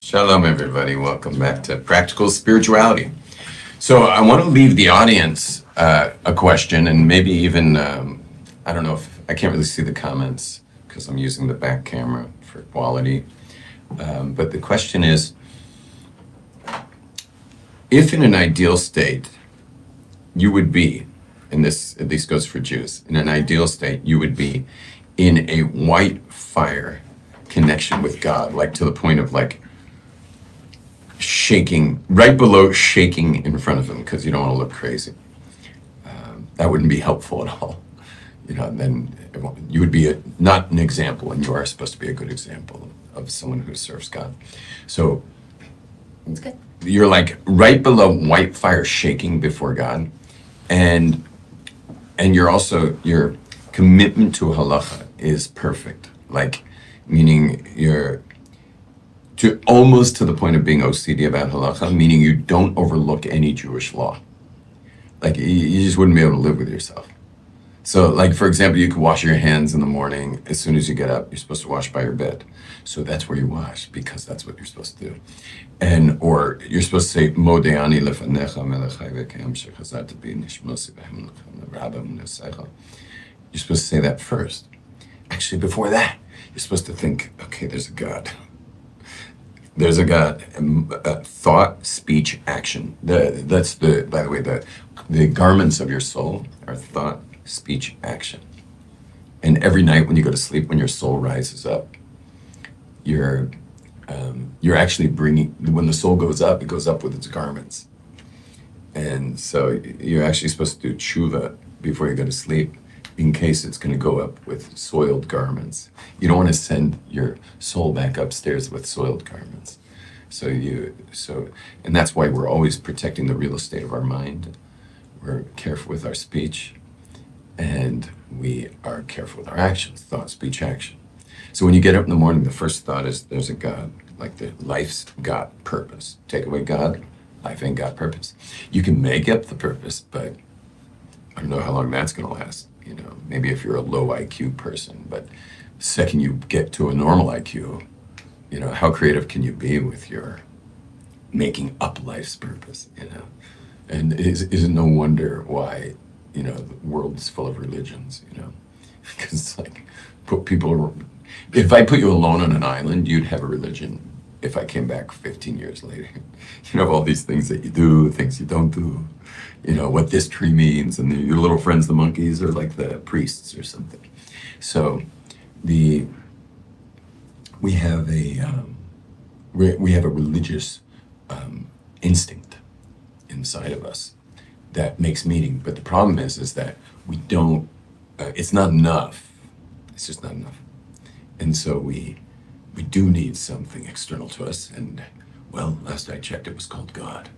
Shalom, everybody. Welcome back to Practical Spirituality. So I want to leave the audience a question, and maybe even, I don't know if, I can't really see the comments because I'm using the back camera for quality. But the question is, if in an ideal state, you would be, and this at least goes for Jews, in an ideal state, you would be in a white fire connection with God, like to the point of like shaking, right below shaking in front of him because you don't want to look crazy. That wouldn't be helpful at all. Then you would be not an example, and you are supposed to be a good example of someone who serves God. So That's good. you're like right below white fire shaking before God, and your commitment to halacha is perfect, like meaning you're to almost to the point of being OCD about halacha, meaning you don't overlook any Jewish law. Like you just wouldn't be able to live with yourself. So like, for example, you could wash your hands in the morning. As soon as you get up, you're supposed to wash by your bed. So that's where you wash because that's what you're supposed to do. Or you're supposed to say, Modeani lefanecha melechai v'keim shechazarta bi nishmosi v'hem rabam nesecha. You're supposed to say that first. Actually, before that, you're supposed to think, okay, there's a God. There's a God. Thought, speech, action. By the way, the garments of your soul are thought, speech, action. And every night when you go to sleep, when your soul rises up, you're actually bringing, when the soul goes up, it goes up with its garments. And so you're actually supposed to do tshuva before you go to sleep, in case it's going to go up with soiled garments. You don't want to send your soul back upstairs with soiled garments. And that's why we're always protecting the real estate of our mind. We're careful with our speech, and we are careful with our actions, thought, speech, action. So when you get up in the morning, the first thought is there's a God, like the life's got purpose. Take away God, life ain't got purpose. You can make up the purpose, but I don't know how long that's going to last. Maybe if you're a low IQ person, but the second you get to a normal IQ, how creative can you be with your making up life's purpose, And is it no wonder why, the world is full of religions, because it's like, if I put you alone on an island, you'd have a religion. If I came back 15 years later, you have all these things that you do, things you don't do, what this tree means, and your little friends, the monkeys, are like the priests or something. So we have a religious instinct inside of us that makes meaning. But the problem is that we don't. It's not enough. It's just not enough. And so we do need something external to us. And well, last I checked, it was called God.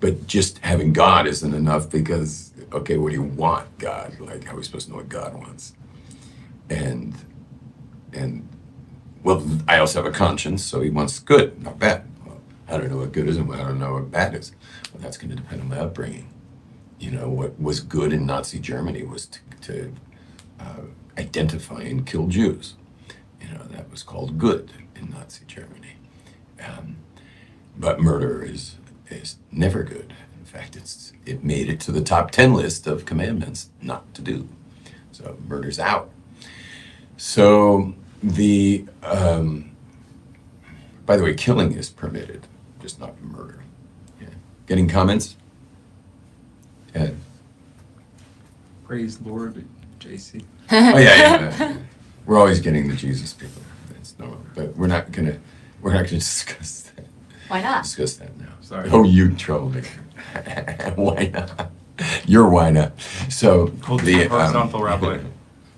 But just having God isn't enough because, okay, what do you want, God? Like, how are we supposed to know what God wants? And well, I also have a conscience, so he wants good, not bad. Well, I don't know what good is and I don't know what bad is. Well, that's going to depend on my upbringing. What was good in Nazi Germany was to identify and kill Jews. That was called good in Nazi Germany. But murder is never good. In fact, it made it to the top 10 list of commandments not to do. So murder's out. So by the way, killing is permitted, just not murder. Yeah. Getting comments? Ed? Praise Lord, JC. Oh yeah. We're always getting the Jesus people. That's normal, but we're not gonna discuss that. Why not? Discuss that now. Sorry. Oh, you troublemaker. Why not? You're why not? So Called you the horizontal rabbi.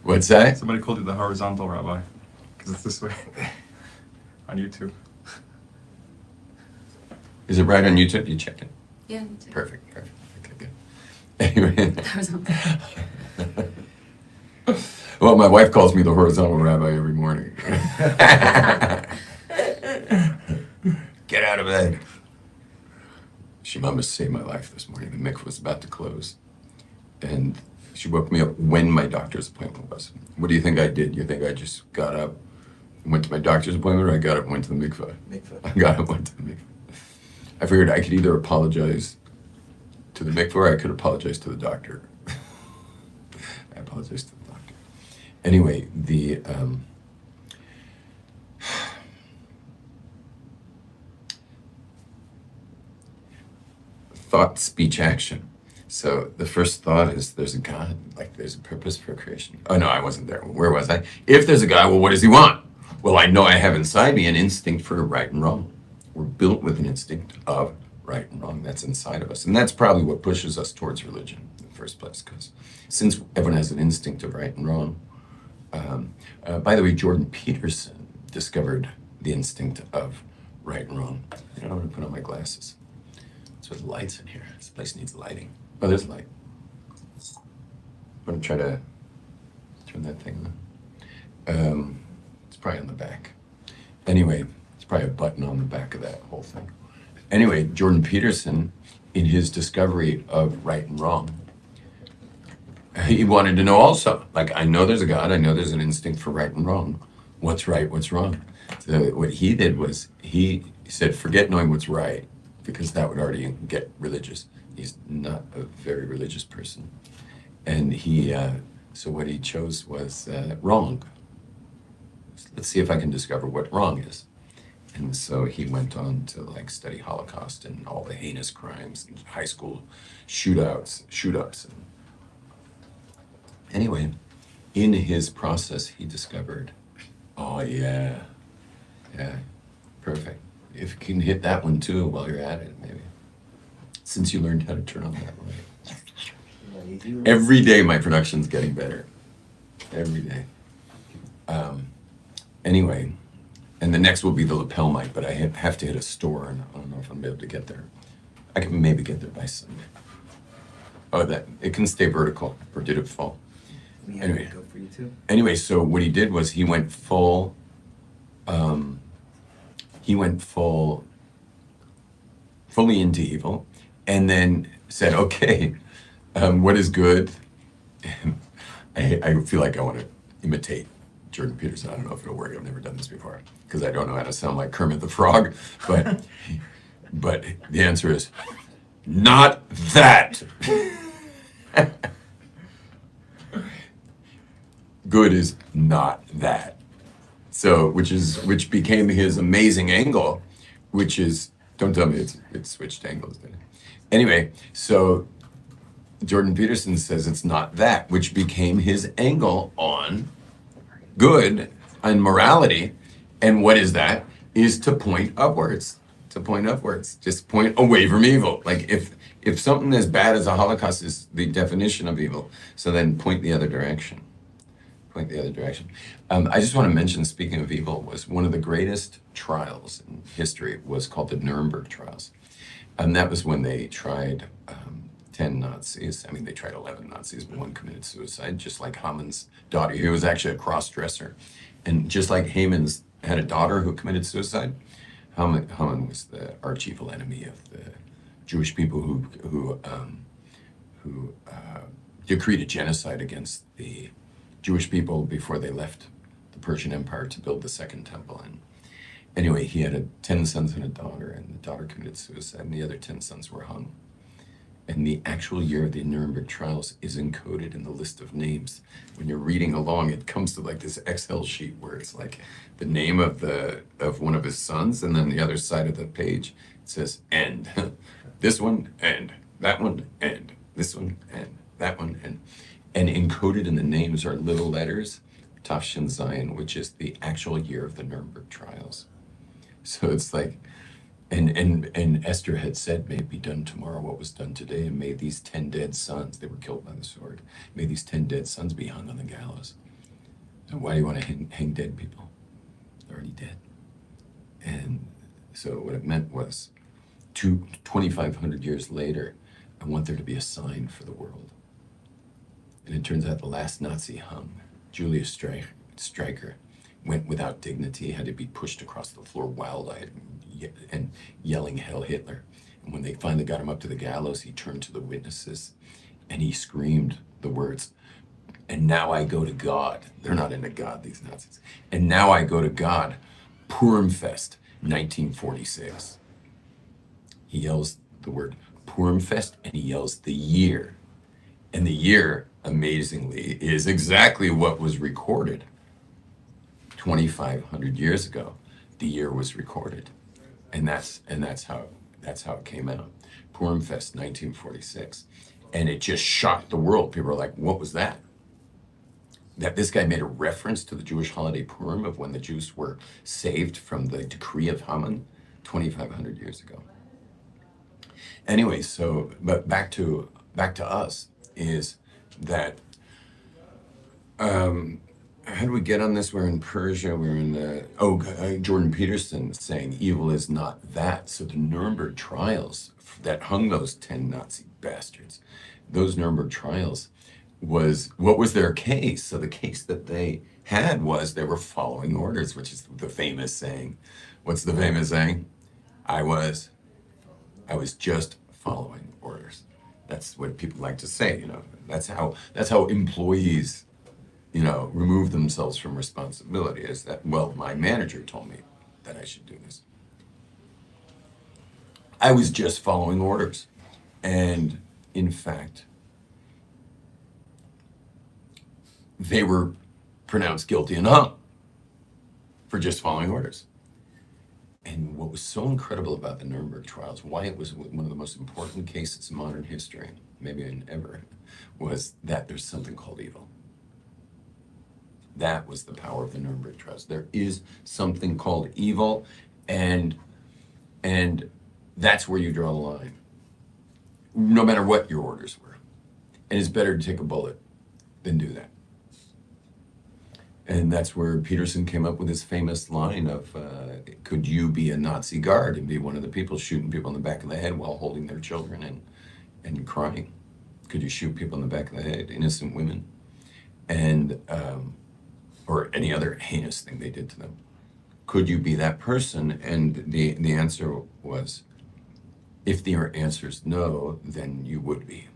What's that? Somebody called you the horizontal rabbi because it's this way on YouTube. Is it right on YouTube? You check it. Yeah, me too. Perfect. Okay, good. Anyway. Well, my wife calls me the horizontal rabbi every morning. Get out of bed. She almost saved my life this morning. The mikveh was about to close. And she woke me up when my doctor's appointment was. What do you think I did? You think I just got up, went to my doctor's appointment, or I got up and went to the mikveh. Mikveh. I got up and went to the mikveh. I figured I could either apologize to the mikveh or I could apologize to the doctor. I apologized to the doctor. Anyway, the thought, speech, action. So the first thought is there's a God, like there's a purpose for creation. Oh no, I wasn't there. Where was I? If there's a God, well, what does he want? Well, I know I have inside me an instinct for right and wrong. We're built with an instinct of right and wrong. That's inside of us. And that's probably what pushes us towards religion in the first place, because since everyone has an instinct of right and wrong. By the way, Jordan Peterson discovered the instinct of right and wrong. I'm going to put on my glasses. There's lights in here. This place needs lighting. Oh, there's light. I'm going to try to turn that thing on. It's probably on the back. Anyway, it's probably a button on the back of that whole thing. Anyway, Jordan Peterson, in his discovery of right and wrong, he wanted to know also, like, I know there's a God, I know there's an instinct for right and wrong. What's right, what's wrong? So what he did was he said, forget knowing what's right, because that would already get religious. He's not a very religious person. And so what he chose was wrong. Let's see if I can discover what wrong is. And so he went on to like study Holocaust and all the heinous crimes and high school shoot-ups. Anyway, in his process, he discovered, oh yeah, perfect. If you can hit that one too while you're at it, maybe. Since you learned how to turn on that light. Every day my production's getting better. Every day. Anyway, and the next will be the lapel mic, but I have to hit a store, and I don't know if I'm able to get there. I can maybe get there by Sunday. Oh, that it can stay vertical, or did it fall? Yeah, Anyway. go for you too. Anyway, so what he did was he went fully into evil, and then said, okay, what is good? And I feel like I want to imitate Jordan Peterson. I don't know if it'll work. I've never done this before because I don't know how to sound like Kermit the Frog, but the answer is not that. Good is not that. So, which became his amazing angle, which is, don't tell me it switched angles, did it? Anyway, so Jordan Peterson says it's not that, which became his angle on good and morality. And what is that? Is to point upwards. To point upwards. Just point away from evil. Like if something as bad as a Holocaust is the definition of evil, so then point the other direction. Point the other direction. I just want to mention, speaking of evil, was one of the greatest trials in history was called the Nuremberg trials. And that was when they tried 10 Nazis. I mean, they tried 11 Nazis, but one committed suicide, just like Haman's daughter. He was actually a cross-dresser. And just like Haman's had a daughter who committed suicide, Haman was the arch-evil enemy of the Jewish people who decreed a genocide against the Jewish people before they left the Persian Empire to build the Second Temple. And anyway, he had 10 sons and a daughter, and the daughter committed suicide, and the other 10 sons were hung. And the actual year of the Nuremberg trials is encoded in the list of names. When you're reading along, it comes to like this Excel sheet where it's like the name of one of his sons, and then the other side of the page it says end. This one, end. That one, end. This one, end. That one, end. And encoded in the names are little letters, Tafshin Zion, which is the actual year of the Nuremberg trials. So it's like, and Esther had said, may it be done tomorrow what was done today, and may these 10 dead sons, they were killed by the sword, may these 10 dead sons be hung on the gallows. And why do you want to hang dead people? They're already dead. And so what it meant was, 2,500 years later, I want there to be a sign for the world. And it turns out the last Nazi hung, Julius Streicher, went without dignity, had to be pushed across the floor wild-eyed and yelling Heil Hitler. And when they finally got him up to the gallows, he turned to the witnesses and he screamed the words, and now I go to God. They're not into God, these Nazis. And now I go to God. Purim Fest, 1946. He yells the word Purim Fest, and he yells the year. And the year, amazingly, is exactly what was recorded 2,500 years ago. The year was recorded, and that's how it came out. Purim Fest, 1946, and it just shocked the world. People were like, "What was that?" That this guy made a reference to the Jewish holiday Purim of when the Jews were saved from the decree of Haman 2,500 years ago. Anyway, so but back to us is that how do we get on this? We're in Persia. We're in Jordan Peterson saying evil is not that. So the Nuremberg trials that hung those 10 Nazi bastards, those Nuremberg trials was what was their case? So the case that they had was they were following orders, which is the famous saying. What's the famous saying? I was just following orders. That's what people like to say, you know. That's how employees, you know, remove themselves from responsibility. Is that, well, my manager told me that I should do this. I was just following orders. And in fact, they were pronounced guilty and hung for just following orders. And what was so incredible about the Nuremberg trials, why it was one of the most important cases in modern history, maybe in ever, was that there's something called evil. That was the power of the Nuremberg trials. There is something called evil, and that's where you draw the line, no matter what your orders were. And it's better to take a bullet than do that. And that's where Peterson came up with his famous line of, could you be a Nazi guard and be one of the people shooting people in the back of the head while holding their children and crying? Could you shoot people in the back of the head, innocent women? And, or any other heinous thing they did to them. Could you be that person? And the answer was, if the answer is no, then you would be.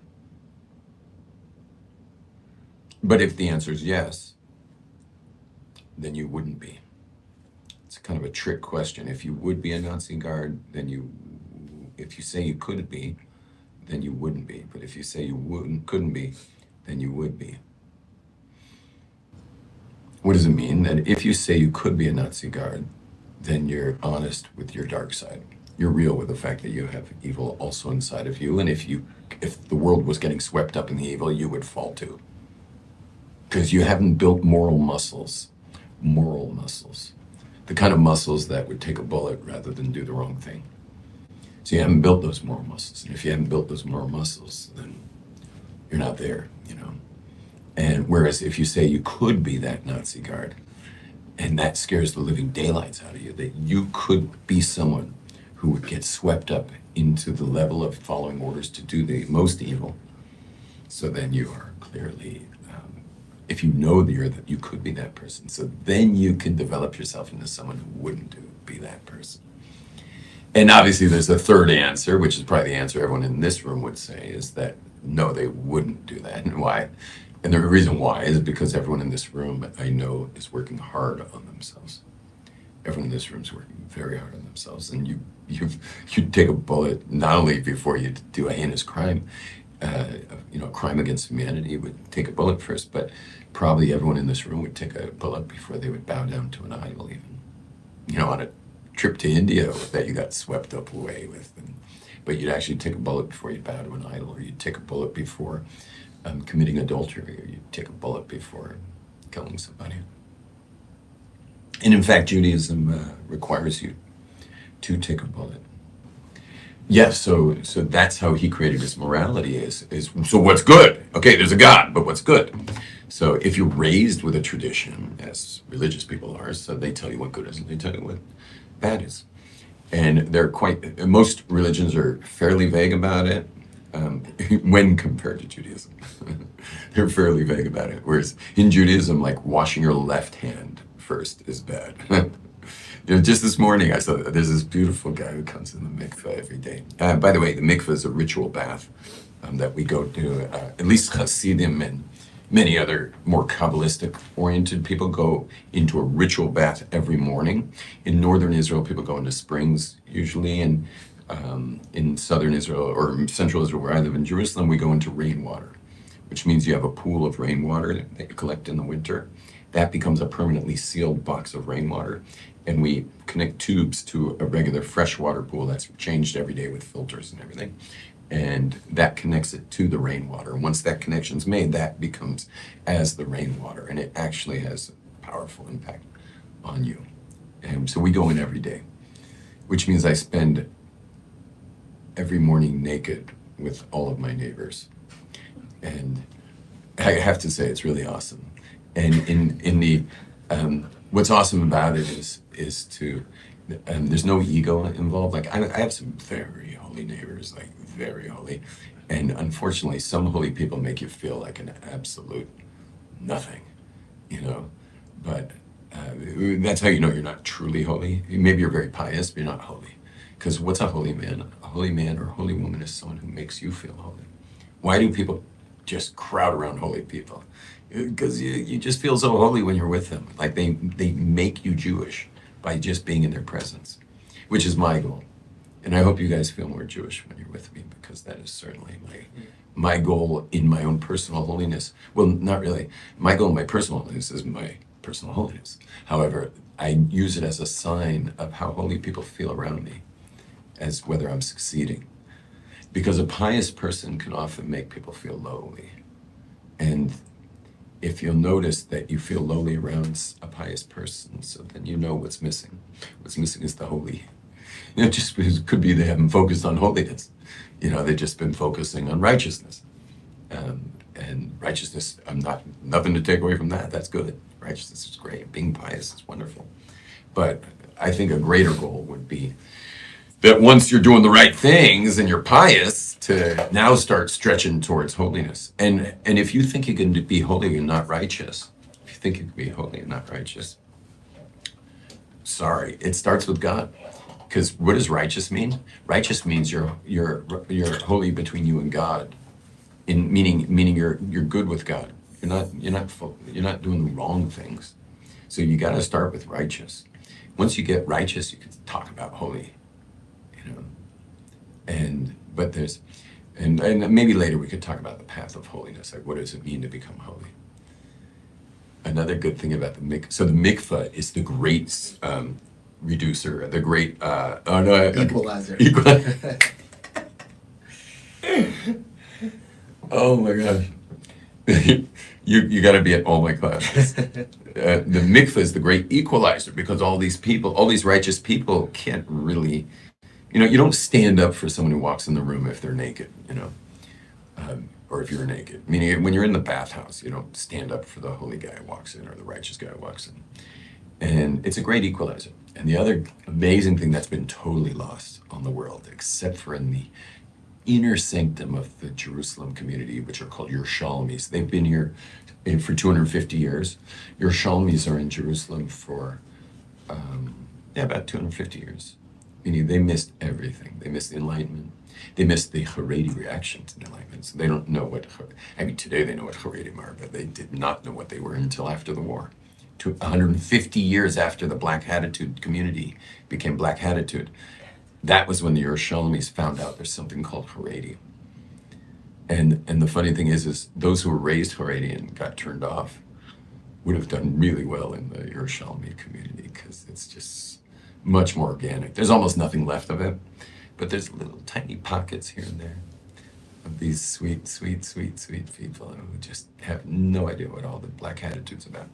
But if the answer is yes, then you wouldn't be. It's kind of a trick question. If you would be a Nazi guard, then if you say you could be, then you wouldn't be. But if you say you couldn't be, then you would be. What does it mean? That if you say you could be a Nazi guard, then you're honest with your dark side. You're real with the fact that you have evil also inside of you. And if the world was getting swept up in the evil, you would fall too. Because you haven't built moral muscles. The kind of muscles that would take a bullet rather than do the wrong thing. So you haven't built those moral muscles. And if you haven't built those moral muscles, then you're not there, you know. And whereas if you say you could be that Nazi guard, and that scares the living daylights out of you, that you could be someone who would get swept up into the level of following orders to do the most evil, so then you are clearly, if you know that you could be that person, so then you can develop yourself into someone who wouldn't be that person. And obviously there's a third answer, which is probably the answer everyone in this room would say, is that no, they wouldn't do that. And why? And the reason why is because everyone in this room, I know, is working hard on themselves. Everyone in this room is working very hard on themselves. And you'd take a bullet, not only before you do a heinous crime, crime against humanity, would take a bullet first, but probably everyone in this room would take a bullet before they would bow down to an idol even. You know, on a trip to India that you got swept up away with. But you'd actually take a bullet before you'd bow to an idol, or you'd take a bullet before committing adultery, or you'd take a bullet before killing somebody. And in fact, Judaism requires you to take a bullet. Yes, so that's how he created his morality is so what's good? Okay, there's a God, but what's good? So if you're raised with a tradition, as religious people are, so they tell you what good is and they tell you what bad is. And most religions are fairly vague about it when compared to Judaism. They're fairly vague about it. Whereas in Judaism, like washing your left hand first is bad. Just this morning, I saw there's this beautiful guy who comes in the mikveh every day. By the way, the mikveh is a ritual bath that we go to, at least Hasidim Many other more Kabbalistic oriented people go into a ritual bath every morning. In northern Israel, people go into springs usually, and in southern Israel or central Israel, where I live in Jerusalem, we go into rainwater, which means you have a pool of rainwater that you collect in the winter. That becomes a permanently sealed box of rainwater, and we connect tubes to a regular freshwater pool that's changed every day with filters and everything. And that connects it to the rainwater. Once that connection's made, that becomes as the rainwater, and it actually has a powerful impact on you. And so we go in every day, which means I spend every morning naked with all of my neighbors. And I have to say, it's really awesome. And in the what's awesome about it is to there's no ego involved. Like I have some very holy neighbors, like very holy, and unfortunately, some holy people make you feel like an absolute nothing, you know. But that's how you know you're not truly holy. Maybe you're very pious, but you're not holy. Because what's a holy man? A holy man or a holy woman is someone who makes you feel holy. Why do people just crowd around holy people? Because you just feel so holy when you're with them. Like they make you Jewish by just being in their presence, which is my goal. And I hope you guys feel more Jewish when you're with me, because that is certainly my goal in my own personal holiness. Well, not really. My goal in my personal holiness is my personal holiness. However, I use it as a sign of how holy people feel around me, as whether I'm succeeding. Because a pious person can often make people feel lowly. And if you'll notice that you feel lowly around a pious person, so then you know what's missing. What's missing is the holy. It just could be they haven't focused on holiness. You know, they've just been focusing on righteousness. And righteousness, nothing to take away from that. That's good. Righteousness is great. Being pious is wonderful. But I think a greater goal would be that once you're doing the right things and you're pious, to now start stretching towards holiness. And if you think you can be holy and not righteous, if you think you can be holy and not righteous, sorry, it starts with God. Because what does righteous mean? Righteous means you're holy between you and God, meaning you're good with God. You're not doing the wrong things. So you got to start with righteous. Once you get righteous, you can talk about holy. You know, and maybe later we could talk about the path of holiness. Like, what does it mean to become holy? Another good thing about the mikvah is the great reducer, the great Equalizer. Oh my gosh. You got to be at all my classes. The mikvah is the great equalizer, because all these righteous people can't really, you don't stand up for someone who walks in the room if they're naked, or if you're naked. Meaning, when you're in the bathhouse, you don't stand up for the holy guy who walks in or the righteous guy who walks in. And it's a great equalizer. And the other amazing thing that's been totally lost on the world, except for in the inner sanctum of the Jerusalem community, which are called Yerushalmis. They've been here for 250 years. Yerushalmis are in Jerusalem for about 250 years. Meaning they missed everything. They missed the Enlightenment. They missed the Haredi reaction to the Enlightenment. So they don't know today they know what Haredim are, but they did not know what they were until after the war. 150 years after the Black Hatitude community became Black Hatitude, that was when the Yerushalmis found out there's something called Haredi. And the funny thing is those who were raised Haredi and got turned off would have done really well in the Yerushalmi community, because it's just much more organic. There's almost nothing left of it, but there's little tiny pockets here and there of these sweet, sweet, sweet, sweet people who just have no idea what all the Black Hatitude's about.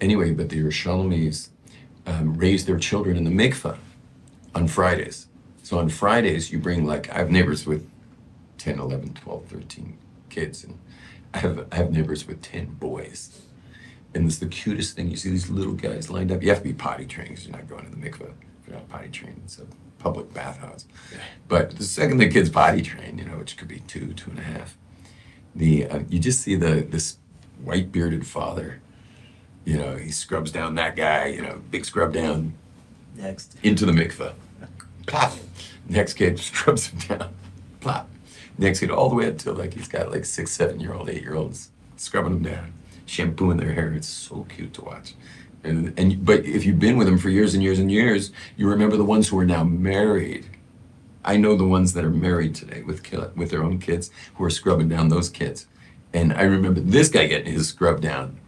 Anyway, but the Yerushalmis raise their children in the mikvah on Fridays. So on Fridays, you bring, I have neighbors with 10, 11, 12, 13 kids, and I have neighbors with 10 boys. And it's the cutest thing. You see these little guys lined up. You have to be potty trained, because you're not going to the mikvah if you're not potty trained. It's a public bathhouse. But the second the kid's potty trained, which could be 2.5, you just see this white bearded father. He scrubs down that guy, big scrub down. Next. Into the mikveh. Plop. Next kid scrubs him down. Plop. Next kid, all the way up to like he's got like 6, 7-year-old, 8-year-olds scrubbing them down, shampooing their hair. It's so cute to watch. And but if you've been with them for years and years and years, you remember the ones who are now married. I know the ones that are married today with their own kids who are scrubbing down those kids. And I remember this guy getting his scrub down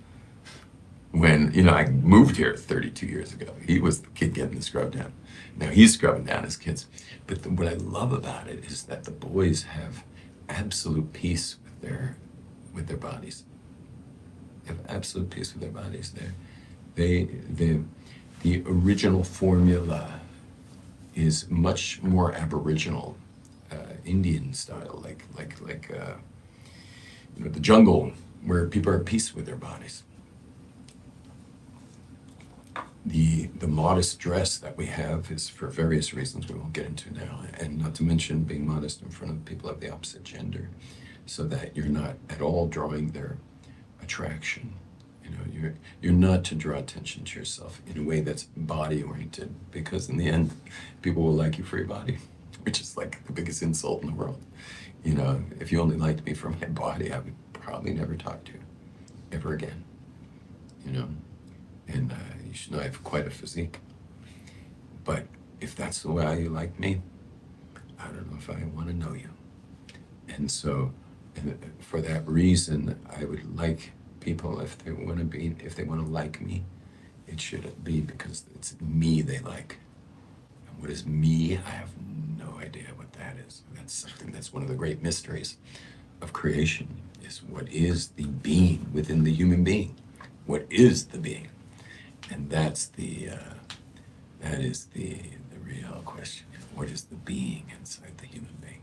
when, I moved here 32 years ago. He was the kid getting the scrub down. Now he's scrubbing down his kids. But what I love about it is that the boys have absolute peace with their bodies. They have absolute peace with their bodies. The original formula is much more Aboriginal, Indian style, like the jungle, where people are at peace with their bodies. The modest dress that we have is for various reasons we won't get into now, and not to mention being modest in front of people of the opposite gender, so that you're not at all drawing their attraction. You're not to draw attention to yourself in a way that's body oriented, because in the end, people will like you for your body, which is like the biggest insult in the world. If you only liked me for my body, I would probably never talk to you ever again. And you should know I have quite a physique. But if that's the way you like me, I don't know if I want to know you. And so, for that reason, I would like people, if they want to like me, it should be because it's me they like. And what is me? I have no idea what that is. That's something that's one of the great mysteries of creation, is what is the being within the human being? What is the being? And that is the real question. What is the being inside the human being?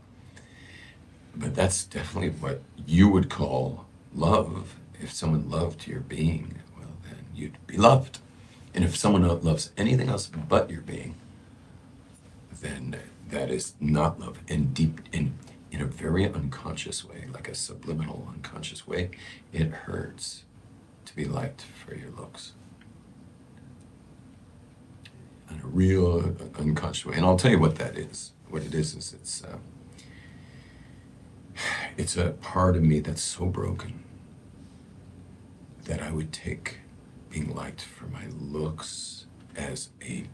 But that's definitely what you would call love. If someone loved your being, well, then you'd be loved. And if someone loves anything else but your being, then that is not love. And deep in a very unconscious way, like a subliminal unconscious way, it hurts to be liked for your looks. In a real unconscious way. And I'll tell you what that is. What it is it's a part of me that's so broken that I would take being liked for my looks as a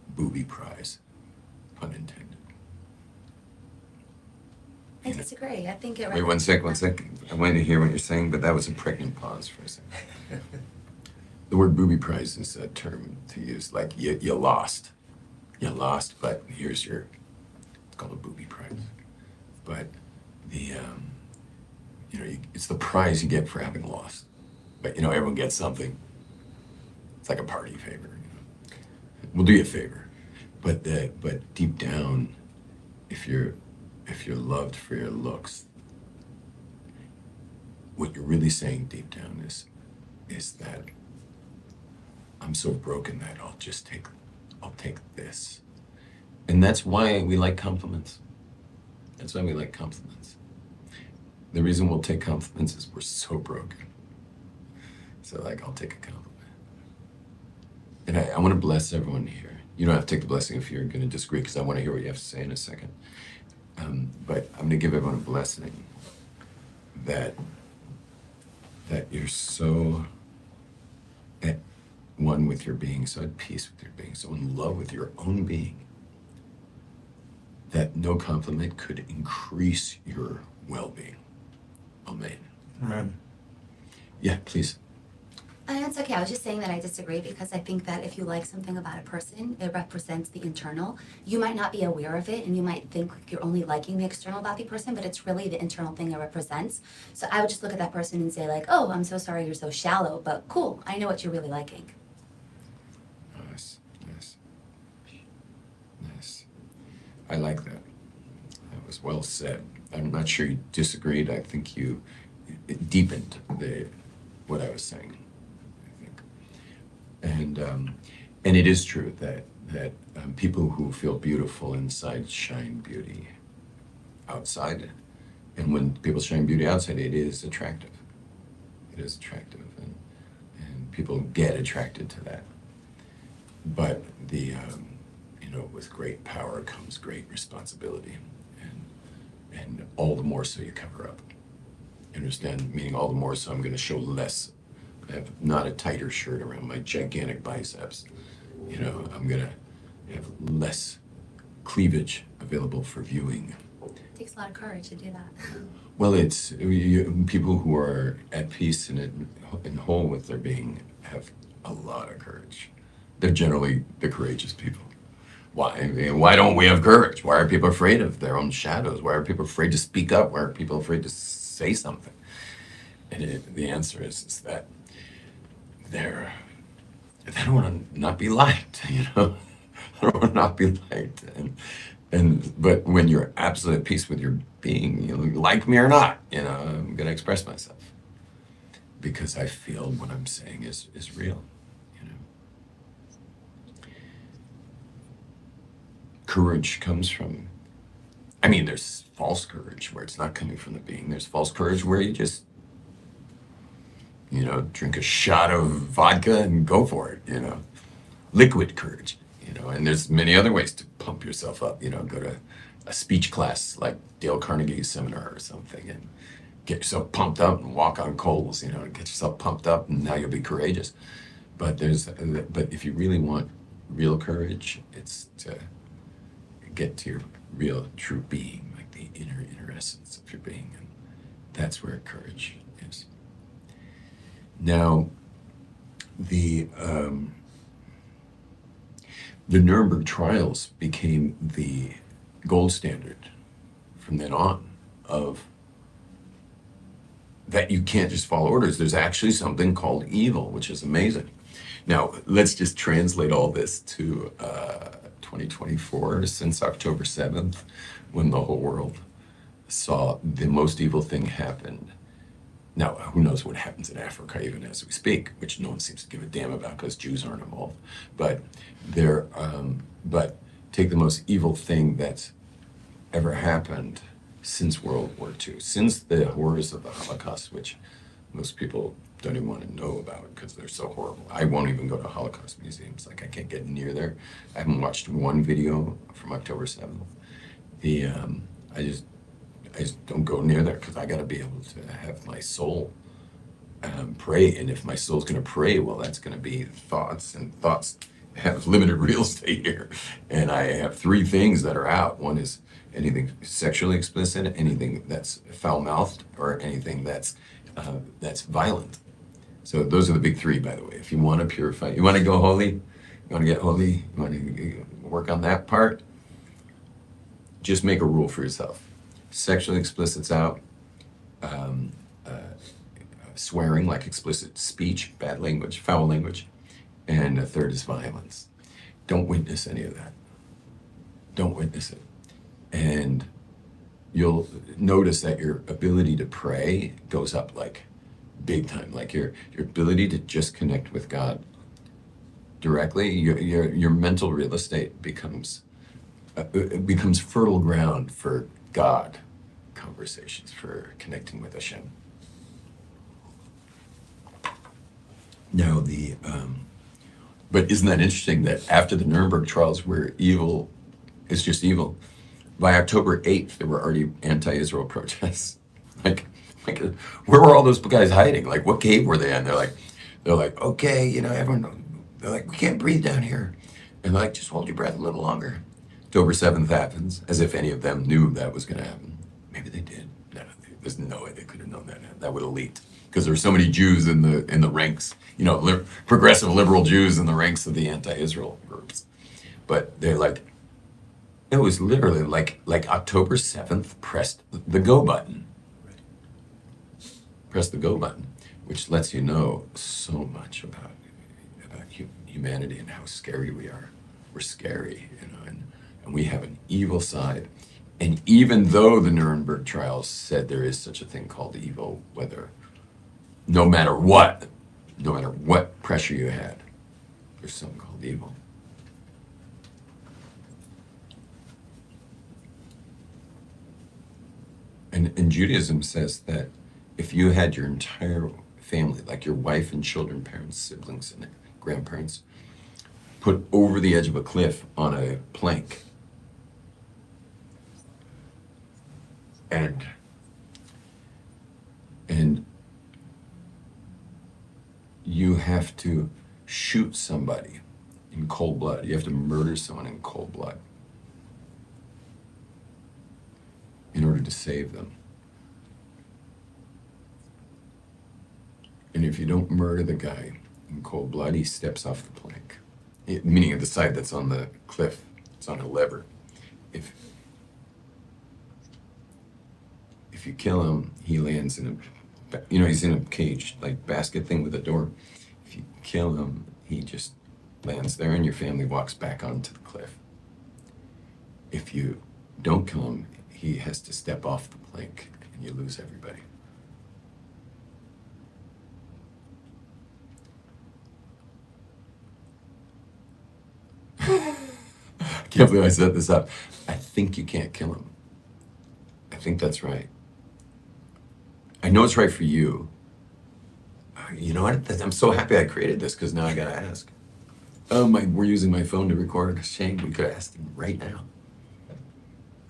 booby prize, pun intended. I disagree. I think it. Wait, one sec. I wanted to hear what you're saying, but that was a pregnant pause for a second. The word booby prize is a term to use, like you lost. You lost, but it's called a booby prize. But it's the prize you get for having lost. But everyone gets something. It's like a party favor. We'll do you a favor, but deep down, if you're loved for your looks, what you're really saying deep down is that I'm so broken that I'll take this, and that's why we like compliments. That's why we like compliments. The reason we'll take compliments is we're so broken. So I'll take a compliment. And I want to bless everyone here. You don't have to take the blessing if you're going to disagree, because I want to hear what you have to say in a second. But I'm going to give everyone a blessing that you're so at one with your being, so at peace with your being, so in love with your own being, that no compliment could increase your well-being. Amen. Amen. Yeah, please. It's okay. I was just saying that I disagree, because I think that if you like something about a person, it represents the internal. You might not be aware of it, and you might think you're only liking the external about the person, but it's really the internal thing it represents. So I would just look at that person and say oh, I'm so sorry you're so shallow, but cool, I know what you're really liking. Nice. I like that. That was well said. I'm not sure you disagreed. I think it deepened what I was saying. And it is true that people who feel beautiful inside shine beauty outside, and when people shine beauty outside, it is attractive. And people get attracted to that. But with great power comes great responsibility, and all the more so you cover up. You understand? Meaning all the more so I'm going to show less. I have not a tighter shirt around my gigantic biceps. You know, I'm going to have less cleavage available for viewing. It takes a lot of courage to do that. Well, it's people who are at peace and whole with their being have a lot of courage. They're generally the courageous people. Why? I mean, why don't we have courage? Why are people afraid of their own shadows? Why are people afraid to speak up? Why are people afraid to say something? And the answer is that they don't want to not be liked, you know. They don't want to not be liked, but when you're absolute at peace with your being, you know, like me or not, you know, I'm gonna express myself because I feel what I'm saying is real, you know. Courage comes from, I mean, there's false courage where it's not coming from the being. There's false courage where you just, you know, drink a shot of vodka and go for it, you know. Liquid courage, you know, and there's many other ways to pump yourself up, you know, go to a speech class like Dale Carnegie's seminar or something and get yourself pumped up and walk on coals, you know, and get yourself pumped up and now you'll be courageous. But if you really want real courage, it's to get to your real true being, like the inner essence of your being, and that's where courage is. Now, the Nuremberg trials became the gold standard from then on of that you can't just follow orders. There's actually something called evil, which is amazing. Now, let's just translate all this to 2024, since October 7th, when the whole world saw the most evil thing happen. Now, who knows what happens in Africa even as we speak, which no one seems to give a damn about because Jews aren't involved. But take the most evil thing that's ever happened since World War II, since the horrors of the Holocaust, which most people don't even want to know about because they're so horrible. I won't even go to Holocaust museums. Like, I can't get near there. I haven't watched one video from October 7th. I just don't go near there because I got to be able to have my soul pray. And if my soul's going to pray, well, that's going to be thoughts, and thoughts have limited real estate here. And I have three things that are out. One is anything sexually explicit, anything that's foul-mouthed, or anything that's violent. So those are the big three, by the way. If you want to purify, you want to go holy, you want to get holy, you want to work on that part, just make a rule for yourself. Sexually explicit's out. Swearing, like explicit speech, bad language, foul language. And the third is violence. Don't witness any of that. Don't witness it. And you'll notice that your ability to pray goes up like big time. Like your ability to just connect with God directly, your mental real estate becomes fertile ground for God conversations, for connecting with Hashem. Now but isn't that interesting that after the Nuremberg trials where evil is just evil, by October 8th, there were already anti-Israel protests. like, where were all those guys hiding? Like, what cave were they in? They're like, okay, you know, they're like, we can't breathe down here. And they're like, just hold your breath a little longer. October 7th happens, as if any of them knew that was going to happen. Maybe they did. No, there's no way they could have known that. That would have leaked. Because there were so many Jews in the ranks, you know, progressive liberal Jews in the ranks of the anti-Israel groups. But they're like, it was literally like October 7th pressed the go button. Press the go button, which lets you know so much about humanity and how scary we are. We're scary, you know, and we have an evil side. And even though the Nuremberg trials said there is such a thing called evil, no matter what pressure you had, there's something called evil. And Judaism says that if you had your entire family, like your wife and children, parents, siblings, and grandparents, put over the edge of a cliff on a plank, and you have to shoot somebody in cold blood. You have to murder someone in cold blood in order to save them. And if you don't murder the guy in cold blood, he steps off the plank. Meaning at the side that's on the cliff. It's on a lever. If you kill him, he lands in a, he's in a cage, like basket thing with a door. If you kill him, he just lands there and your family walks back onto the cliff. If you don't kill him, he has to step off the plank and you lose everybody. I can't believe I set this up. I think you can't kill him. I think that's right. I know it's right for you. You know what? I'm so happy I created this because now I gotta ask. Oh my, we're using my phone to record. Shame, we could have asked him right now.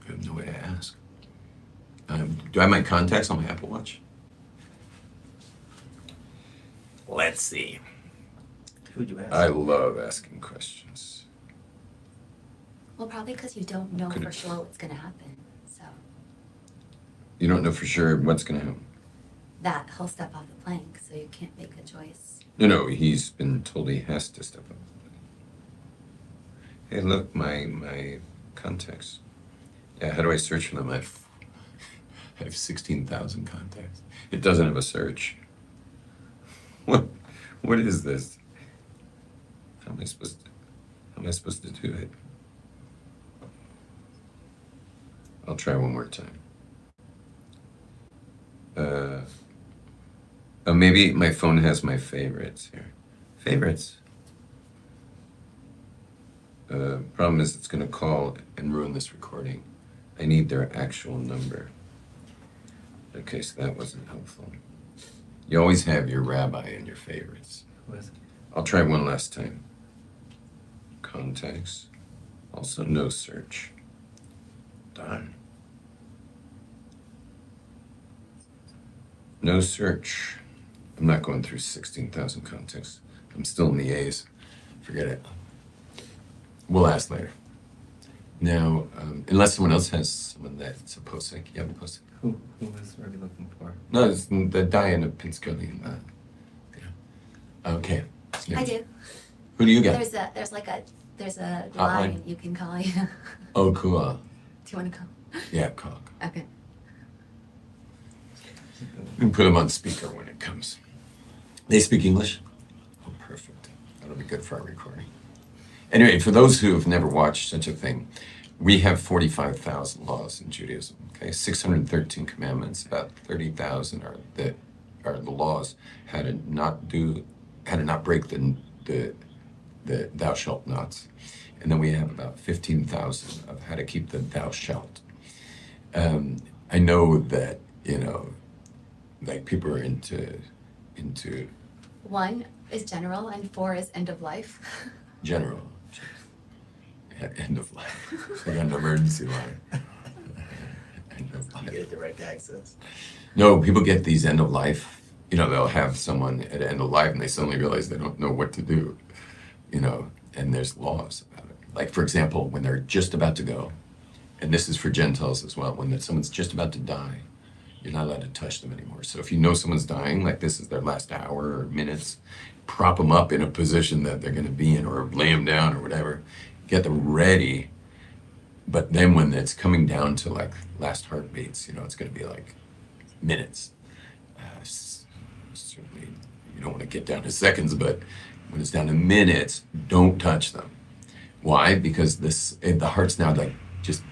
I have no way to ask. Do I have my contacts on my Apple Watch? Let's see. Who'd you ask? I love asking questions. Well, probably because you don't know Could for it- sure what's going to happen. So You don't know for sure what's gonna happen. that he'll step off the plank, so you can't make a choice. No, he's been told he has to step up. Hey, look, my contacts. Yeah, how do I search for them? I have 16,000 contacts. It doesn't have a search. What is this? How am I supposed to do it? I'll try one more time. Oh, maybe my phone has my favorites here. Favorites. Problem is it's gonna call and ruin this recording. I need their actual number. Okay, so that wasn't helpful. You always have your rabbi and your favorites. Who is it? I'll try one last time. Contacts. Also no search. Done. No search. I'm not going through 16,000 contacts. I'm still in the A's. Forget it. We'll ask later. Now, unless someone else has someone that's a posek. You have a posek? Who was Ruby looking for? No, it's the Diana Pinskoli. Okay. I do. Who do you get? There's a Hotline? line you can call. Do Oh, cool. you want to call? Yeah, call. Okay. We can put them on speaker when it comes. They speak English? Oh, perfect. That'll be good for our recording. Anyway, for those who have never watched such a thing, we have 45,000 laws in Judaism. Okay, 613 commandments. About 30,000 are the laws how to not break the thou shalt nots, and then we have about 15,000 of how to keep the thou shalt. I know that like people are into 1 is general and 4 is end of life. general. Yeah, end of life. Like an emergency line. End of You life. get direct access. No, people get these end of life. They'll have someone at end of life and they suddenly realize they don't know what to do. And there's laws about it. Like, for example, when they're just about to go, and this is for Gentiles as well, when someone's just about to die, you're not allowed to touch them anymore. So if you know someone's dying, like this is their last hour or minutes, prop them up in a position that they're going to be in or lay them down or whatever. Get them ready. But then when it's coming down to like last heartbeats, it's going to be like minutes. Certainly, you don't want to get down to seconds, but when it's down to minutes, don't touch them. Why? Because the heart's now like just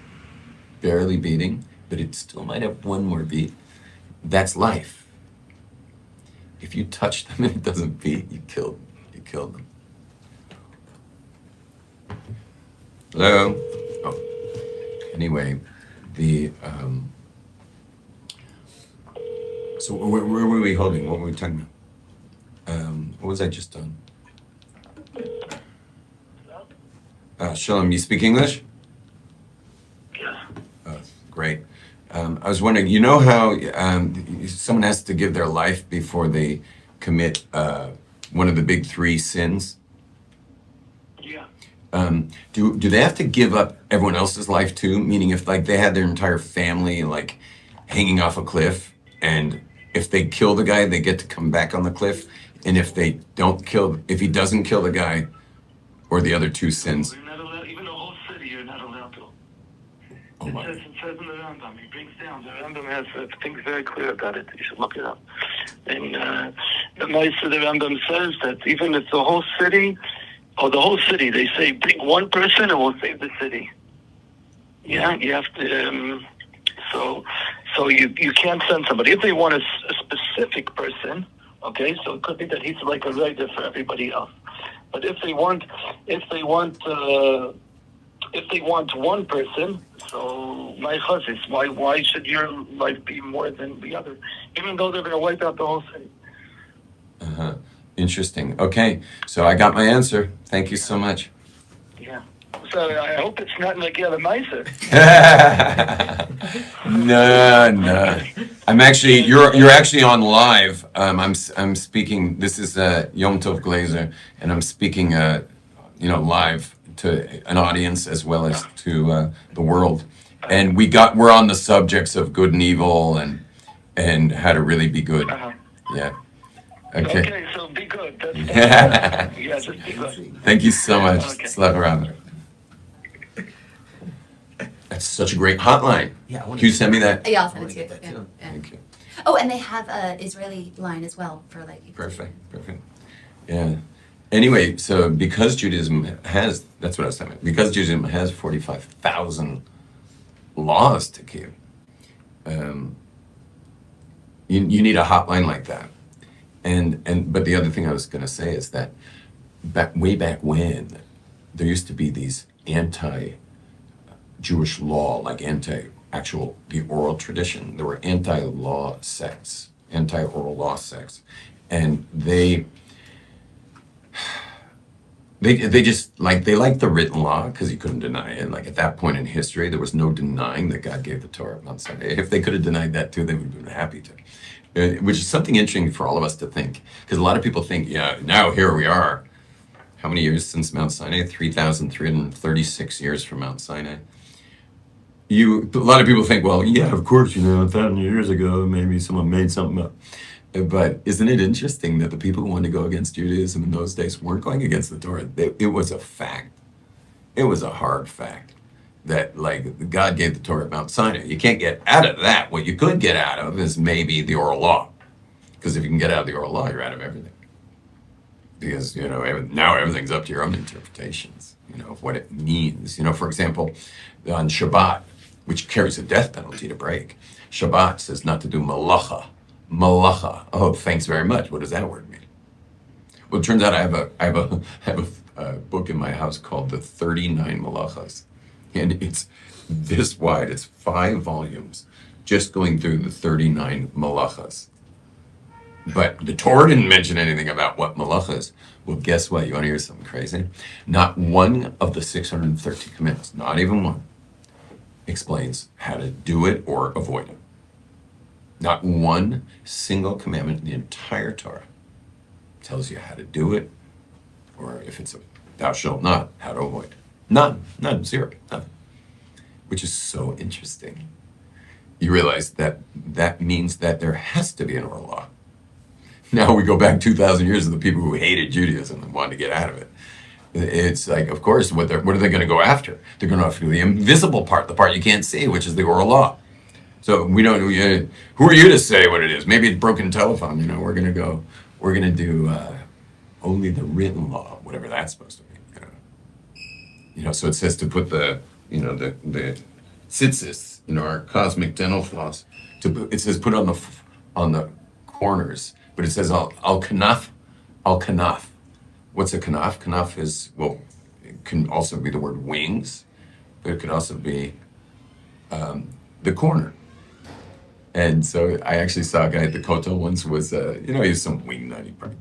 barely beating, but it still might have one more beat. That's life. If you touch them and it doesn't beat, you killed them. Hello? Oh. Anyway, so where were we holding? What were we talking about? What was I just done? Shalom, you speak English? Yeah. Great. I was wondering, you know how someone has to give their life before they commit one of the big three sins? Yeah. Do they have to give up everyone else's life too? Meaning, if like they had their entire family like hanging off a cliff, and if they kill the guy, they get to come back on the cliff, and if they don't kill, if he doesn't kill the guy, or the other two sins. You're not allowed, even the whole city, you're not allowed to. Oh my. It says in the Rambam, he brings down, the Rambam has things very clear about it. You should look it up. And the Maisa, the Rambam says that even if the whole city, they say, bring one person and we'll save the city. Yeah, you have to, so you can't send somebody. If they want a specific person, okay, so it could be that he's like a writer for everybody else. But if they want one person, so my chazis, why should your life be more than the other? Even though they're going to wipe out the whole city. Uh-huh. Interesting. Okay, so I got my answer. Thank you so much. Yeah. So I hope it's not like the miser. No. I'm actually you're actually on live. I'm speaking. This is Yom Tov Glazer, and I'm speaking live to an audience as well as to the world. And we're on the subjects of good and evil and how to really be good. Uh-huh. Yeah. Okay. Okay, so be good. That's yeah, just be good. Thank you so much. Okay. Slava Rabba. That's such a great hotline. Yeah, I Can wanna- you send me that? Yeah, I'll I send wanna it to you. get that Yeah, too. yeah. Thank you. Oh, and they have a Israeli line as well for like. Perfect. Yeah. Anyway, so because Judaism has, that's what I was saying, because Judaism has 45,000 laws to keep, you need a hotline like that. But the other thing I was going to say is that way back when, there used to be these anti-Jewish law, like the oral tradition. There were anti-law sects, anti-oral law sects, and they just they liked the written law because you couldn't deny it. Like at that point in history, there was no denying that God gave the Torah on Sunday. If they could have denied that too, they would have been happy to. Which is something interesting for all of us to think, because a lot of people think, yeah, now here we are. How many years since Mount Sinai? 3,336 years from Mount Sinai. A lot of people think, well, yeah, of course, 1,000 years ago, maybe someone made something up. But isn't it interesting that the people who wanted to go against Judaism in those days weren't going against the Torah? It was a fact. It was a hard fact that, God gave the Torah at Mount Sinai. You can't get out of that. What you could get out of is maybe the oral law. Because if you can get out of the oral law, you're out of everything. Because, now everything's up to your own interpretations, of what it means. For example, on Shabbat, which carries a death penalty to break, Shabbat says not to do malacha. Malacha. Oh, thanks very much. What does that word mean? Well, it turns out I have a book in my house called The 39 Malachas. And it's this wide. It's 5 volumes just going through the 39 malachas. But the Torah didn't mention anything about what malacha is. Well, guess what? You want to hear something crazy? Not one of the 630 commandments, not even one, explains how to do it or avoid it. Not one single commandment in the entire Torah tells you how to do it, or if it's a thou shalt not, how to avoid it. None, zero, nothing. Which is so interesting. You realize that means that there has to be an oral law. Now we go back 2,000 years to the people who hated Judaism and wanted to get out of it. It's like, of course, what are they going to go after? They're going to go after the invisible part, the part you can't see, which is the oral law. So who are you to say what it is? Maybe it's broken telephone. We're going to do only the written law, whatever that's supposed to be. So it says to put the tzitzis, our cosmic dental floss, it says put on the corners, but it says al kanaf. What's a kanaf? Kanaf is, it can also be the word wings, but it could also be the corner. And so I actually saw a guy at the Kotel once was, he was some wing nut. He probably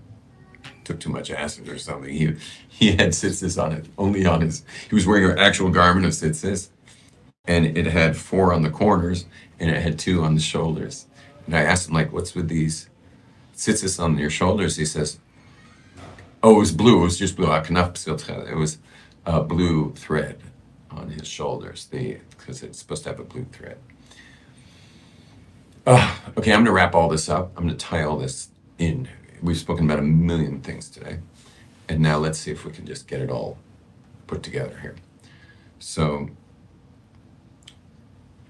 took too much acid or something. He had tzitzis on it, only on he was wearing an actual garment of tzitzis. and it had 4 on the corners, and it had 2 on the shoulders. And I asked him, like, what's with these tzitzis on your shoulders? He says, oh, it was blue. It was just blue. It was a blue thread on his shoulders, because it's supposed to have a blue thread. Okay, I'm going to wrap all this up. I'm going to tie all this in. We've spoken about a million things today. And now let's see if we can just get it all put together here. So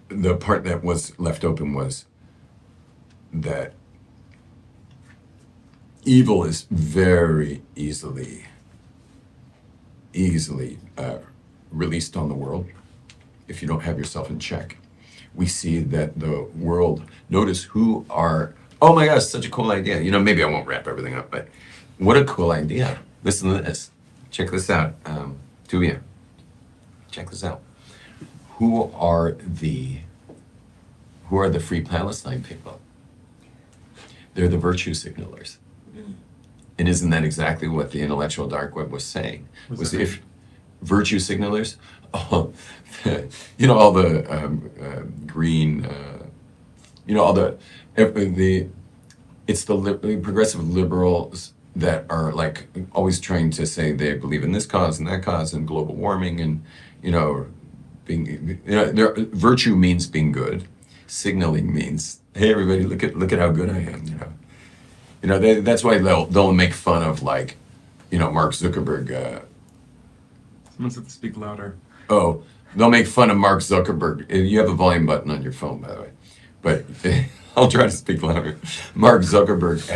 the part that was left open was that evil is very easily released on the world if you don't have yourself in check. We see that the world, notice who are, oh my gosh, such a cool idea. You know, maybe I won't wrap everything up, but what a cool idea. Listen to this. Check this out. Tuvia, check this out. Who are the Free Palestine people? They're the virtue signalers. And isn't that exactly what the intellectual dark web was saying? Was if virtue signalers, you know, all the green, you know, all the it's the progressive liberals that are like always trying to say they believe in this cause and that cause and global warming and, you know, being, you know, virtue means being good. Signaling means, hey, everybody, look at how good I am, you know. You know, that's why they'll make fun of, like, you know, Mark Zuckerberg. Someone said to speak louder. Oh, they'll make fun of Mark Zuckerberg. You have a volume button on your phone, by the way, but I'll try to speak louder. Mark Zuckerberg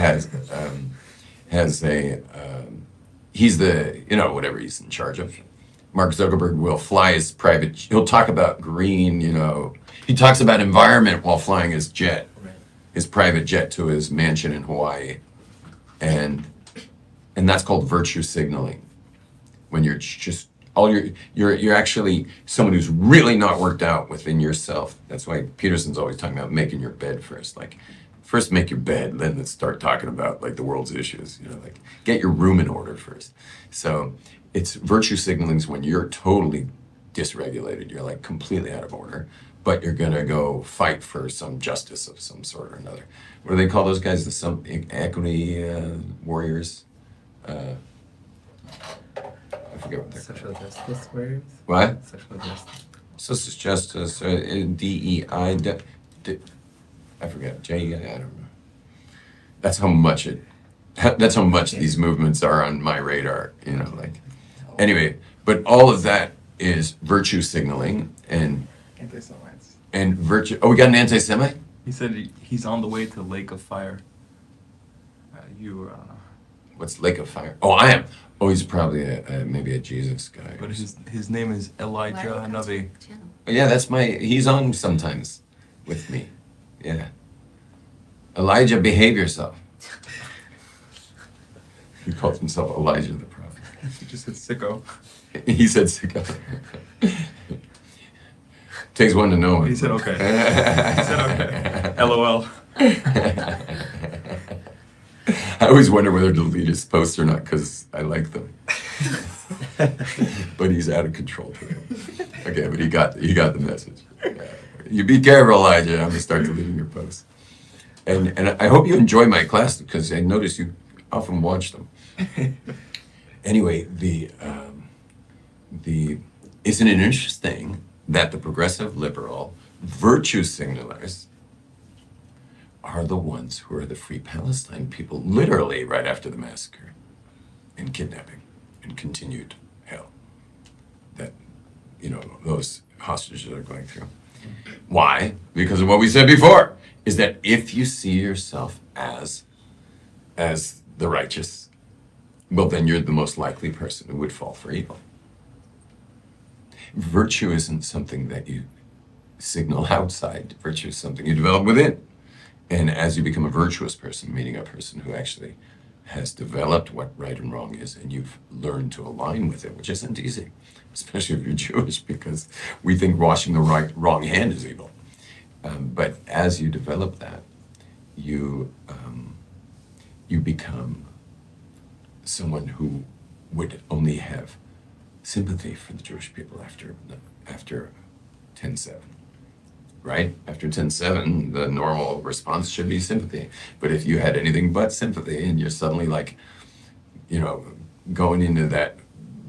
has a he's the, you know, whatever he's in charge of. Mark Zuckerberg will fly his private. He'll talk about green, you know. He talks about environment while flying his jet. His private jet to his mansion in Hawaii, and that's called virtue signaling. When you're just you're actually someone who's really not worked out within yourself. That's why Peterson's always talking about making your bed first. Like, first make your bed, then let's start talking about like the world's issues. You know, like get your room in order first. So it's virtue signaling is when you're totally dysregulated. You're like completely out of order. But you're gonna go fight for some justice of some sort or another. What do they call those guys? Some equity warriors. I forget what they're called. Social justice warriors? What? Social justice. Social justice. DEI. I forget. JEI. I don't know. That's how much it. That's how much these movements are on my radar. You know, like. Anyway, but all of that is virtue signaling Anti-Semites. and virtue. Oh, we got an anti-Semite? He said he's on the way to Lake of Fire. What's Lake of Fire? Oh, I am. Oh, he's probably maybe a Jesus guy. But his name is Why Elijah do you come to Hanavi. the channel? Yeah, that's he's on sometimes with me. Yeah. Elijah, behave yourself. He calls himself Elijah the prophet. He just said sicko. He said sicko. Takes one to know one. He said okay. He said okay. LOL. I always wonder whether to delete his posts or not because I like them. But he's out of control today. Okay, but he got the message. You be careful, Elijah. I'm gonna start deleting your posts. And I hope you enjoy my class because I notice you often watch them. Anyway, isn't it interesting that the progressive liberal virtue signalers are the ones who are the Free Palestine people, literally right after the massacre and kidnapping and continued hell that, you know, those hostages are going through. Why? Because of what we said before, is that if you see yourself as the righteous, well, then you're the most likely person who would fall for evil. Virtue isn't something that you signal outside. Virtue is something you develop within. And as you become a virtuous person, meaning a person who actually has developed what right and wrong is, and you've learned to align with it, which isn't easy, especially if you're Jewish, because we think washing the wrong hand is evil. But as you develop that, you become someone who would only have sympathy for the Jewish people after 10-7, right? After 10-7, the normal response should be sympathy. But if you had anything but sympathy and you're suddenly like, going into that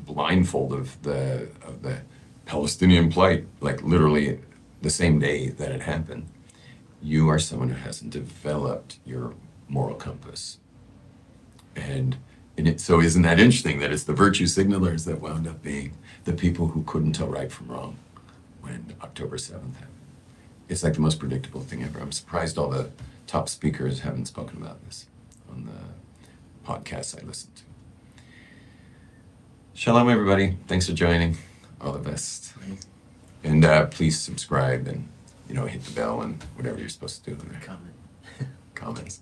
blindfold of the Palestinian plight, like literally the same day that it happened, you are someone who hasn't developed your moral compass. So isn't that interesting that it's the virtue signalers that wound up being the people who couldn't tell right from wrong when October 7th happened? It's like the most predictable thing ever. I'm surprised all the top speakers haven't spoken about this on the podcasts I listen to. Shalom, everybody. Thanks for joining. All the best. And please subscribe and, hit the bell and whatever you're supposed to do. Comment. Comments.